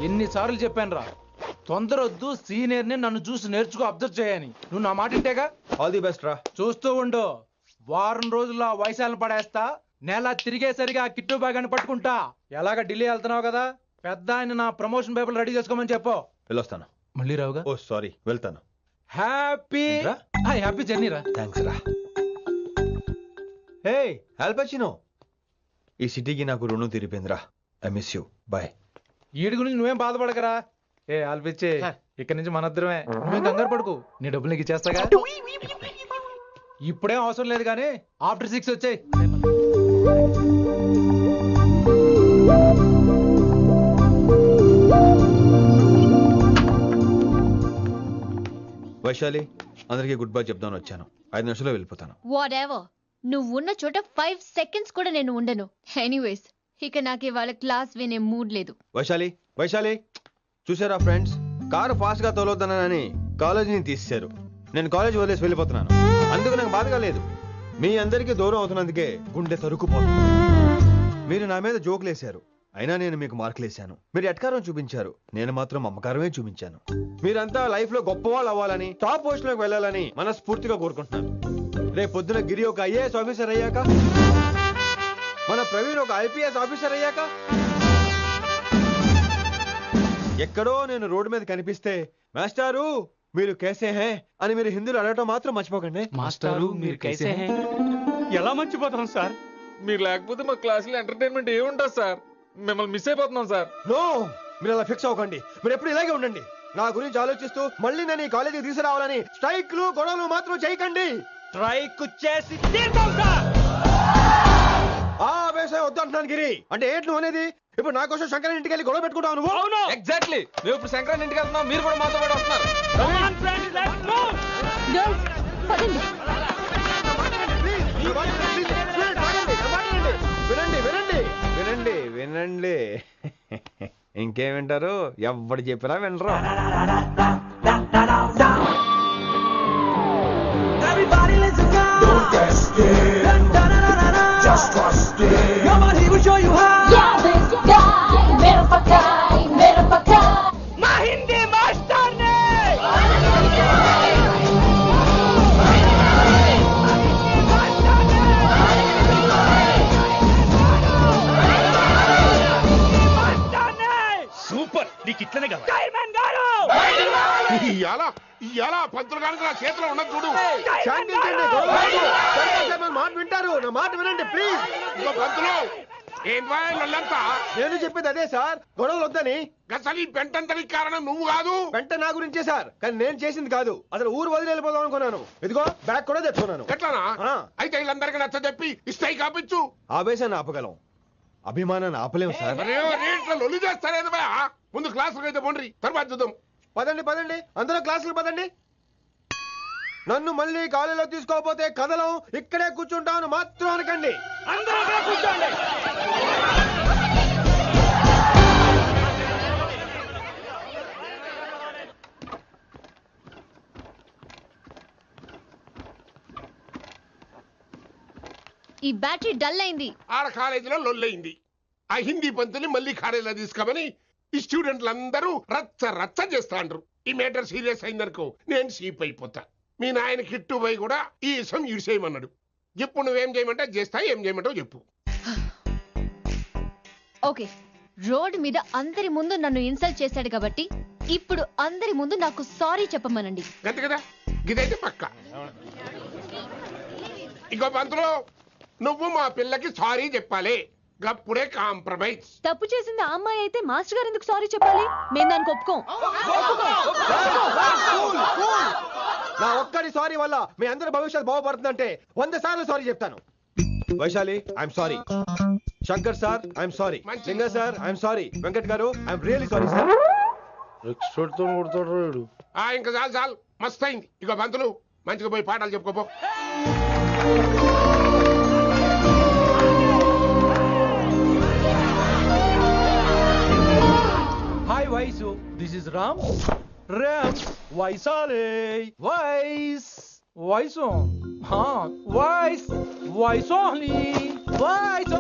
ఎన్నిసార్లు చెప్పాను రా, తొందరొద్దు, సీనియర్ ని నన్ను చూసి నేర్చుకో, అబ్జర్వ్ చేయని. నువ్వు నా మాట ఇంటేగా? ఆల్ ది బెస్ట్ రా. చూస్తూ ఉండు, వారం రోజుల్లో వైశాలను పడేస్తా. నెల తిరిగేసరిగా కిట్టు బాగాన్ని పట్టుకుంటా. ఎలాగ ఢిల్లీ వెళ్తున్నావు కదా, పెద్ద ఆయన నా ప్రమోషన్ పేపర్లు రెడీ చేసుకోమని చెప్పు. వెళ్ళొస్తాను. మళ్ళీ రావుగా? ఓ సారీ, వెళ్తాను. హ్యాపీ హ్యాపీ జర్నీ రా. థ్యాంక్స్ రా. హే ఆల్పచినో, ఈ సిటీకి నాకు రుణం తీరిపోయిందిరా. I miss you. బాయ్. వీడి గురించి నువ్వేం బాధపడకరా. ఏ ఆల్పిచ్చే, ఇక్కడ నుంచి మనద్దరమే. నువ్వేం కంగారు పడుకు, నీ డబ్బులు నీకు ఇచ్చేస్తాగా. ఇప్పుడేం అవసరం లేదు కానీ ఆఫ్టర్ 6 వచ్చాయి. వైశాలి, అందరికీ గుడ్ బై చెప్దామని వచ్చాను. 5 నిమిషాల్లో వెళ్ళిపోతాను. వాట్ ఎవర్, నువ్వు ఉన్న చోట 5 seconds కూడా నేను ఉండను. ఎనీవేస్, ఇక నాకు ఇవాళ క్లాస్ వినే మూడ్ లేదు. వైశాలి, వైశాలి, చూసారా ఫ్రెండ్స్, కారు ఫాస్ట్ గా తోలొద్దనని కాలేజీని తీసేశారు. నేను కాలేజ్ వదిలేసి వెళ్ళిపోతున్నాను. అందుకు నాకు బాధగా లేదు. మీ అందరికీ దూరం అవుతున్నందుకే గుండె తరుక్కుపోతుంది. మీరు నా మీద జోకులు వేశారు, అయినా నేను మీకు మార్కులు వేశాను. మీరు ఎట్కారం చూపించారు, నేను మాత్రం అమ్మకారమే చూపించాను. మీరంతా లైఫ్ లో గొప్పవాళ్ళు అవ్వాలని, టాప్ పొజిషన్ లోకి వెళ్ళాలని మనస్ఫూర్తిగా కోరుకుంటున్నాను. రేపు పొద్దున గిరి ఒక IAS ఆఫీసర్ అయ్యాక, మన ప్రవీణ్ ఒక IPS ఆఫీసర్ అయ్యాక, ఎక్కడో నేను రోడ్డు మీద కనిపిస్తే మాస్టారు మీరు కేసే హే అని మీరు హిందీలో అడగటం మాత్రం మర్చిపోకండి. మాస్టారు మీరు కైసే హే? ఎలా మర్చిపోతాం సార్? మీరు లేకపోతే మా క్లాసులో ఎంటర్టైన్మెంట్ ఏముంటుంది సార్? మిమ్మల్ని మిస్ అయిపోతున్నాం సార్. నో, మీరు అలా ఫిక్స్ అవ్వకండి. మీరు ఎప్పుడు ఇలాగే ఉండండి. నా గురించి ఆలోచిస్తూ మళ్ళీ నేను ఈ కాలేజీకి తీసుకురావాలని స్ట్రైక్లు గొడవలు మాత్రం చేయకండి. స్ట్రైక్ చేసి తీర్థం సార్. ఆ వేసే వద్దంటున్నాను గిరి. అంటే ఏంటి నువ్వు అనేది? ఇప్పుడు నా కోసం శంకర్ ఇంటికి వెళ్ళి గొడవ పెట్టుకుంటావు నువ్వు? అవును, ఎగ్జాక్ట్లీ. మేము ఇప్పుడు శంకరన్ ఇంటికి వెళ్తున్నాం, మీరు కూడా మాతో పాటు వస్తున్నారు. వినండి వినండి వినండి వినండి. ఇంకేం వింటారు? ఎవడు చెప్పినా వినరు. Just trust it. Come on, he will show you how. Yeah, this guy, mera pakai. Mahindi master ne. Super, నీకు ఇట్లనే కావాలి. ఇలా పంతులు కనుక నా చేతిలో ఉన్నది చూడు. మాట వింటారు, నా మాట వినండి ప్లీజ్. ఇంకో పంతులు, ఏంటంతా? నేను చెప్పేది అదే సార్, గొడవలు వద్దని. అసలు ఈ పెంటంతరికి కారణం నువ్వు కాదు. వెంట నా గురించే సార్, కానీ నేను చేసింది కాదు. అసలు ఊరు వదిలి వెళ్ళిపోదాం అనుకున్నాను. ఇదిగో బ్యాగ్ కూడా తెచ్చుకున్నాను. ఎట్లానా? అయితే వీళ్ళందరికీ నచ్చ చెప్పి ఇస్తాయి కాపించు. ఆవేశాన్ని ఆపగలం, అభిమానాన్ని ఆపలేము సార్. రేట్ల లొల్లి చేస్తారేది బా. ముందు క్లాసులకు అయితే పోండి, తర్వాత చూద్దాం. పదండి పదండి, అందరూ క్లాసులకు పదండి. నన్ను మళ్ళీ కాలేజీలో తీసుకోకపోతే కదలం, ఇక్కడే కూర్చుంటాను మాత్రం అనకండి. అందరూ అక్కడ కూర్చోండి. ఈ బ్యాటరీ డల్ అయింది. ఆడ కాలేజీలో లొల్లయింది. ఆ హిందీ పంతుని మళ్ళీ కాలేజీలో తీసుకోమని ఈ స్టూడెంట్లందరూ రచ్చ రచ్చ చేస్తాండ్రు. ఈ మేటర్ సీరియస్ అయిందనుకో నేను సీప్ అయిపోతా. మీ నాయన కిట్టు పోయి కూడా ఈ విషయం ఇడిసేయమన్నాడు. ఇప్పుడు నువ్వేం చేయమంటే చేస్తా, ఏం చేయమంటావు చెప్పు. ఓకే, రోడ్డు మీద అందరి ముందు నన్ను ఇన్సల్ట్ చేశాడు కాబట్టి ఇప్పుడు అందరి ముందు నాకు సారీ చెప్పమనండి. గంతే కదా, గిదైతే పక్క. ఇంకో పంతులు, నువ్వు మా పిల్లకి సారీ చెప్పాలి. గప్పుడే కాంప్రమైజ్. తప్పు చేసింది ఆ అమ్మాయి అయితే మాస్టర్ గారు ఎందుకు సారీ చెప్పాలి? మేము దానికి ఒప్పుకోం. నా ఒక్కడి సారీ వల్ల మీ అందరి భవిష్యత్తు బాగుపడుతుందంటే 100 సార్లు సారీ చెప్తాను. Vaishali, I'm sorry. Shankar sir, I'm sorry. లింగ సార్, ఐఎమ్ సారీ. వెంకట్ గారు, ఐఎమ్ రియల్లీ సారీ సార్. ఇంకా చాలు చాలు, మస్తు అయింది. ఇక పంతులు మంచిగా పోయి పాఠాలు చెప్పుకోపో. Hi Vaishu, this is Ram. Ram వైసాలే. వైస్ వైసు వైస్ వైసోని వైస్.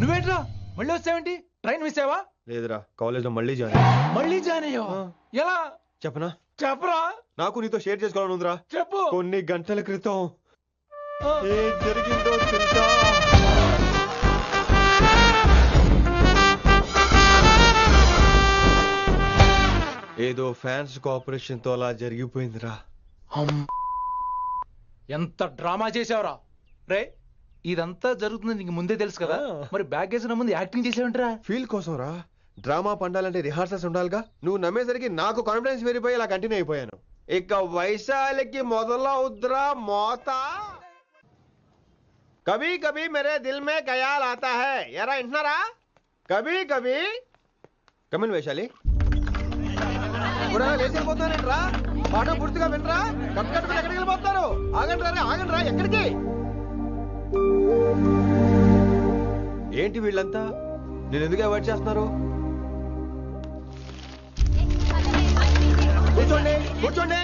నువ్వేంట్రా మళ్ళీ వచ్చావేంటి? ట్రైన్ మిస్ అయ్యావా? లేదురా, కాలేజ్లో మళ్ళీ జాయిన్. మళ్ళీ జాయిన్ అయ్యావా? ఎలా చెప్పనా? చెప్పరా. నాకు నీతో షేర్ చేసుకోవాలని ఉందిరా. చెప్పు. కొన్ని గంటల క్రితం ఏం జరిగిందో తెలుసా? ఏదో ఫ్యాన్స్ కోఆపరేషన్ తో అలా జరిగిపోయిందిరా. ఎంత డ్రామా చేసావురా రే. ఇదంతా జరుగుతుంది నీకు ముందే తెలుసు కదా, మరి బ్యాగ్ వేసిన ముందు యాక్టింగ్ చేసావంటరా? ఫీల్ కోసం రా. డ్రామా పండాలంటే రిహార్సల్స్ ఉండాలిగా. నువ్వు నమ్మేసరికి నాకు కాన్ఫిడెన్స్ పెరిగిపోయి ఇలా కంటిన్యూ అయిపోయాను. ఇక వైశాలికి మొదలవుద్రా మోత. కభీ కభీ మేరే దిల్ మే ఖయాల్ ఆతా హై. ఎరా ఇంటున్నారా? కభీ కభీ కమిన్ వైశాలి. లేచిపోతానంట్రా, పాఠం పూర్తిగా వినరా? కట్టుకట్టుకుని ఎక్కడికి వెళ్ళిపోతారు? ఆగండి రా, ఆగండి రా. ఎక్కడికి? ఏంటి వీళ్ళంతా నేను ఎందుకు అవాయిడ్ చేస్తున్నారు? కూర్చోండి కూర్చోండి.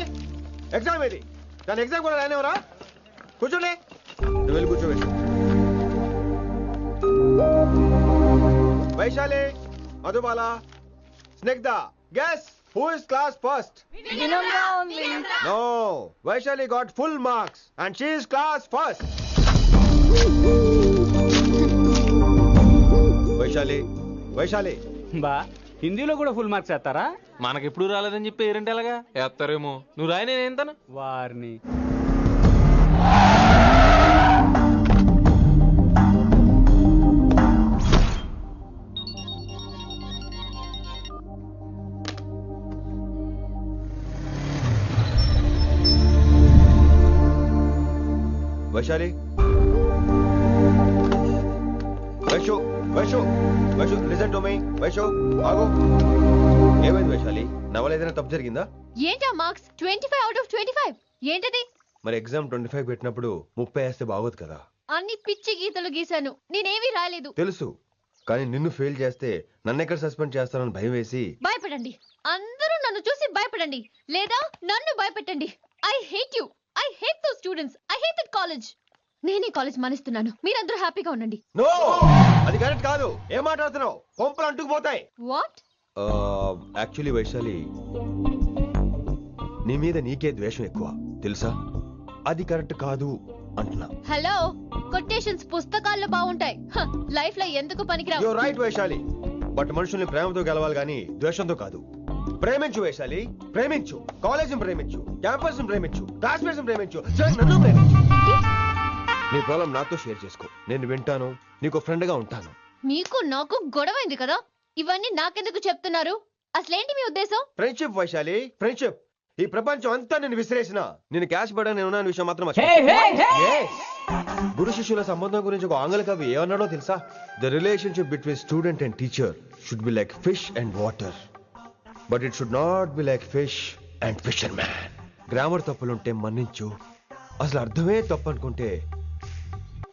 ఎగ్జామ్ ఏది? దాని ఎగ్జామ్ కూడా రానివరా? కూర్చోండి. నువ్వు వెళ్ళి కూర్చోవేసి. Vaishali, Madhubala, Snigdha, guess who is class first? No, Vaishali got full marks and she is class first. Vaishali బా హిందీలో కూడా ఫుల్ మార్క్స్ వేస్తారా? మనకెప్పుడు రాలేదని చెప్పి పేరెంట్ ఎలాగా వేస్తారేమో. నువ్వు రాయి, నేను ఏంతను వారిని. Vaishali, Vaishu listen to me. Vaishu ఆగు. ఏమైంది వైశాలి? నా వల్ల ఏదైనా తప్పు జరిగిందా? ఏంటా మార్క్స్ 25 out of 25? ఏంటది? మరి ఎగ్జామ్ 25 పెట్టినప్పుడు 30 వేస్తే బాగోదు కదా. అన్ని పిచ్చి గీతలు గీశాను, నేనేమీ రాలేదు. తెలుసు, కానీ నిన్ను ఫెయిల్ చేస్తే నన్ను ఎక్కడ సస్పెండ్ చేస్తానని భయం వేసి. భయపడండి, అందరూ నన్ను చూసి భయపడండి, లేదా నన్ను భయపెట్టండి. I hate you, I hate those students, I hate that college. నేనే కాలేజ్ మానేస్తున్నాను, మీరందరూ హ్యాపీగా ఉండండి. నో, అది కరెక్ట్ కాదు. ఏం మాట్లాడుతున్నావు? కొంపలు అంటుకుపోతాయి. వాట్? యాక్చువల్లీ వైశాలి, నీ మీద నీకే ద్వేషం ఎక్కువ తెలుసా? అది కరెక్ట్ కాదు అంటున్నా. హలో, కొటేషన్స్ పుస్తకాల్లో బాగుంటాయి, లైఫ్ లో ఎందుకు పనికిరావు. యు రైట్ వైశాలి, బట్ మనుషుల్ని ప్రేమతో గెలవాలి గానీ ద్వేషంతో కాదు. ప్రేమించు వైశాలి, ప్రేమించు. కాలేజీని ప్రేమించు, క్యాంపస్ ప్రేమించు, క్లాస్మేట్స్ ప్రేమించు, నన్ను ప్రేమించు. నీ ప్రాబ్లం నాతో షేర్ చేసుకో, నేను వింటాను, నీకు ఫ్రెండ్ గా ఉంటాను. మీకు నాకు గొడవైంది కదా, ఇవన్నీ నాకెందుకు చెప్తున్నారు? అసలేంటి మీ ఉద్దేశం? Friendship Vaishali, friendship. ఈ ప్రపంచం అంతా నేను విసిరేసిన నేను క్యాష్ పడా నేను ఉన్న విషయం మాత్రం గురు శిష్యుల సంబంధం గురించి ఒక ఆంగ్ల కవి ఏమన్నాడో తెలుసా? The relationship between student and teacher should be like fish and water, but it should not be like fish and fisherman. Grammar తప్పులుంటే మన్నించు, అసలు అర్థమే తప్పు అనుకుంటే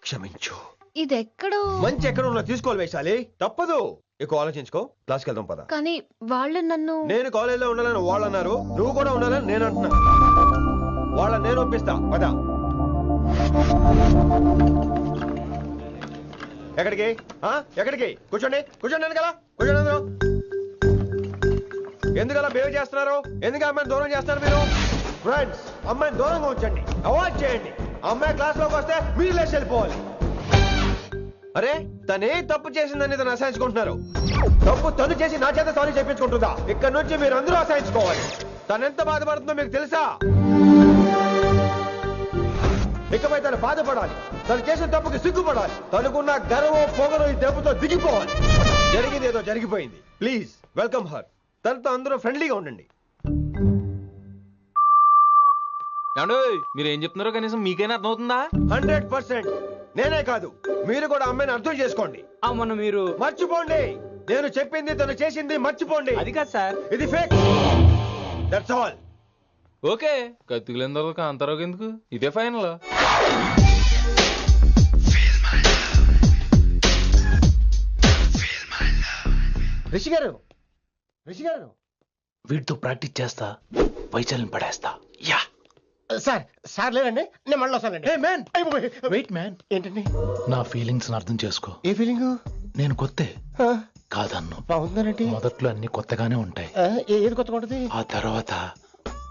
క్షమించు. ఇది ఎక్కడో మంచి ఎక్కడ ఉన్నా తీసుకోవాలి వైశాలి, తప్పదు. ఎక్కువ ఆలోచించుకో, క్లాస్కి వెళ్దాం పద. కానీ వాళ్ళు నన్ను. నేను కాలేజీలో ఉండాలని వాళ్ళు అన్నారు, నువ్వు కూడా ఉండాలని నేను అంటున్నా. వాళ్ళని నేను ఒప్పిస్తా, పద. ఎక్కడికి? ఎక్కడికి? కూర్చోండి కూర్చోండి కదా, కూర్చోండి అందరూ. ఎందుకలా బిహేవ్ చేస్తున్నారు? ఎందుకు అమ్మాయిని దూరం చేస్తారు మీరు? ఫ్రెండ్స్, అమ్మాయిని దూరంగా ఉంచండి, అవాయిడ్ చేయండి. అమ్మాయి క్లాస్ లోకి వస్తే మీరు లేచి వెళ్ళిపోవాలి. అరే, తనే తప్పు చేసిందని తను అసహించుకుంటున్నారు. తప్పు తను చేసి నా చేత సారీ చెప్పించుకుంటుందా? ఇక్కడ నుంచి మీరు అందరూ అసహించుకోవాలి. తనెంత బాధపడుతుందో మీకు తెలుసా? ఇకపై తను బాధపడాలి, తను చేసిన తప్పుకి సిగ్గుపడాలి. తనకున్న గర్వం పొగరు ఈ దెబ్బతో దిగిపోవాలి. జరిగింది ఏదో జరిగిపోయింది. Please welcome her. తనతో అందరూ ఫ్రెండ్లీగా ఉండండి. మీరు ఏం చెప్తున్నారో కనీసం మీకైనా అర్థమవుతుందా? 100%. నేనే కాదు, మీరు కూడా అమ్మాయిని అర్థం చేసుకోండి. మొన్న మీరు మర్చిపోండి. నేను చెప్పింది తను చేసింది మర్చిపోండి. అది కాదు సార్, ఇది ఫేక్. That's all. ఓకే, కత్తిలేని తర్వాత కాంతారావుకి ఎందుకు? ఇదే ఫైనల్. రిషి గారు, రిషి గారు, వీటితో ప్రాక్టీస్ చేస్తా, వైశాలిని పడేస్తా. యా సార్, సార్ లేదండి, నేను మళ్ళీ వస్తానండి. వెయిట్ మ్యాన్, ఏంటండి? నా ఫీలింగ్స్ అర్థం చేసుకో. ఏ ఫీలింగ్? నేను కొత్తే కాదన్ను. బాగుందండి. మొదట్లో అన్ని కొత్తగానే ఉంటాయి, ఏది కొత్తగా ఉంటుంది? ఆ తర్వాత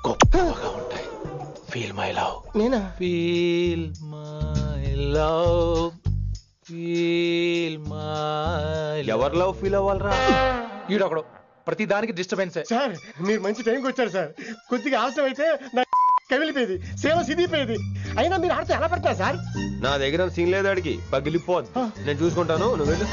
గొప్పగా ఉంటాయి. Feel my love. నేనా? Feel my love, feel my. ఎవరి లవ్ ఫీల్ అవ్వాలరా? ఈడొకడు ప్రతి దానికి డిస్టర్బెన్సే. సార్ మీరు మంచి టైంకి వచ్చారు సార్. కొద్దిగా ఆలస్యం అయితే నా కమిలిపోయేది, సేవ సిదిపోయేది. అయినా మీరు ఆడితే ఎలా పడతారు సార్? నా దగ్గర సీన్ లేదు, అడిగి పగిలిపోద్దు. నేను చూసుకుంటాను, నువ్వు వెళ్ళు.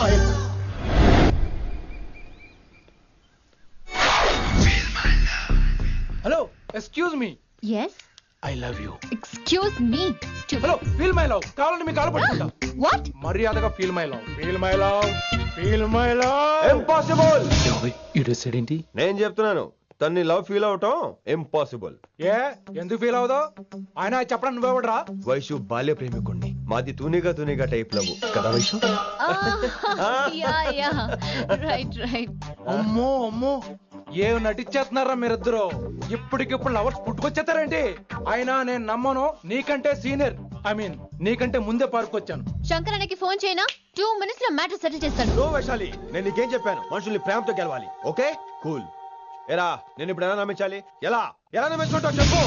Hello, excuse me. yes I love you. excuse me hello, feel my love. కావాలంటే మీ కాలు పట్టుకుంటా. what మర్యాదగా feel my love. Feel my love. Feel my love. Impossible. ఇటు ఏంటి? నేను చెప్తున్నాను, తన్ని లవ్ ఫీల్ అవటం ఇంపాసిబుల్. ఏ ఎందుకు ఫీల్ అవుదో? ఆయన చెప్పడం నువ్వెవడరా? వైషు బాల్య ప్రేమికుణ్ణి. మాది తూనిగా తూనిగా టైప్ లవ్ కదా వైషు? yeah right అమ్మో అమ్మో, ఏం నటించేస్తున్నారా మీరిద్దరు? ఇప్పటికిప్పుడు లవర్స్ పుట్టుకొచ్చేస్తారేంటి? అయినా నేను నమ్మను. నీకంటే సీనియర్, ఐ మీన్ నీకంటే ముందే పార్కొచ్చాను. శంకర్ అన్నకి ఫోన్ చేయనా? 2 minutes లో మ్యాటర్ సెటిల్ చేస్తాను. నో వైశాలి, నేను నీకేం చెప్పాను? మనుషుల్ని ప్రేమతో గెలవాలి. Okay cool. ఎరా నేను ఇప్పుడు ఎలా నమ్మించాలి? ఎలా ఎలా నమ్మించుకుంటావు చెప్పు.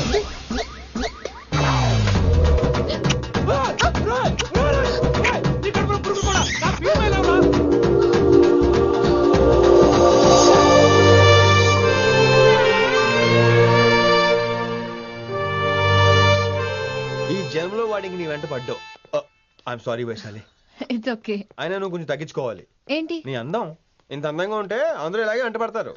ఈ జన్మలో వాడికి నీ వెంట పడ్డావు. I'm sorry Vaishali. It's okay. అయినా నువ్వు కొంచెం తగ్గించుకోవాలి. ఏంటి? నీ అందం ఇంత అందంగా ఉంటే అందరూ ఇలాగే వెంట పడతారు.